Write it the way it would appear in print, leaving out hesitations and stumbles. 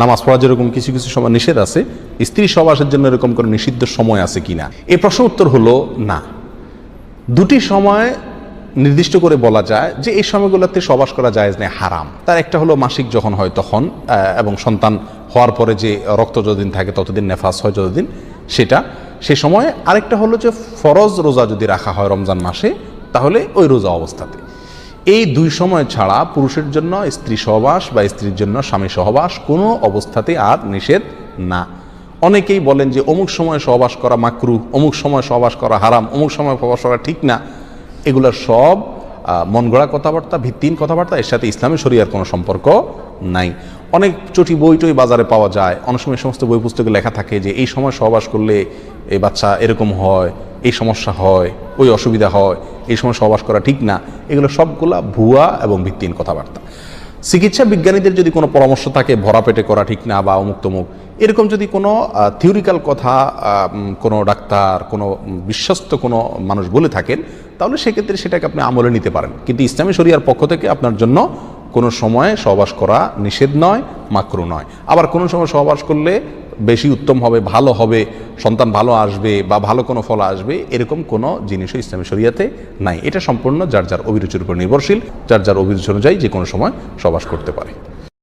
নামাজ পড়া যেরকম কিছু কিছু সময় নিষেধ আছে, স্ত্রী সহবাসের জন্য এরকম কোনো নিষিদ্ধ সময় আছে কিনা, এই প্রশ্ন উত্তর হলো না। দুটি সময় নির্দিষ্ট করে বলা যায় যে এই সময়গুলোতে সহবাস করা জায়েজ নেই, হারাম। তার একটা হলো মাসিক যখন হয় তখন, এবং সন্তান হওয়ার পরে যে রক্ত যতদিন থাকে ততদিন, নেফাস হয় যতদিন, সেটা সে সময়। আরেকটা হলো যে ফরজ রোজা যদি রাখা হয় রমজান মাসে, তাহলে ওই রোজা অবস্থাতে। এই দুই সময় ছাড়া পুরুষের জন্য স্ত্রী সহবাস বা স্ত্রীর জন্য স্বামী সহবাস কোনো অবস্থাতে আর নিষেধ না। অনেকেই বলেন যে অমুক সময় সহবাস করা মাকরুহ, অমুক সময় সহবাস করা হারাম, অমুক সময় সহবাস করা ঠিক না। এগুলো সব মন গড়া কথাবার্তা, ভিত্তিহীন কথাবার্তা। এর সাথে ইসলামী শরিয়ার কোনো সম্পর্ক নাই। অনেক চটি বই টই বাজারে পাওয়া যায়, অনেক সময় সমস্ত বই পুস্তকে লেখা থাকে যে এই সময় সহবাস করলে এই বাচ্চা এরকম হয়, এই সমস্যা হয়, ওই অসুবিধা হয়, এই সময় সহবাস করা ঠিক না। এগুলো সবগুলা ভুয়া এবং ভিত্তিহীন কথাবার্তা। চিকিৎসা বিজ্ঞানীদের যদি কোনো পরামর্শ থাকে ভরা পেটে করা ঠিক না বা অমুক তমুক, এরকম যদি কোনো থিওরিক্যাল কথা কোনো ডাক্তার, কোনো বিশ্বস্ত কোনো মানুষ বলে থাকেন, তাহলে সেক্ষেত্রে সেটাকে আপনি আমলে নিতে পারেন। কিন্তু ইসলামী শরিয়ার পক্ষ থেকে আপনার জন্য কোনো সময় সহবাস করা নিষেধ নয়, মাকরুহ নয়। আবার কোনো সময় সহবাস করলে বেশি উত্তম হবে, ভালো হবে, সন্তান ভালো আসবে বা ভালো কোনো ফল আসবে, এরকম কোনো জিনিসও ইসলামী শরিয়াতে নাই। এটা সম্পূর্ণ যার যার অভিরুচির উপর নির্ভরশীল, যার যার অভিরুচি অনুযায়ী যে কোনো সময় সহবাস করতে পারে।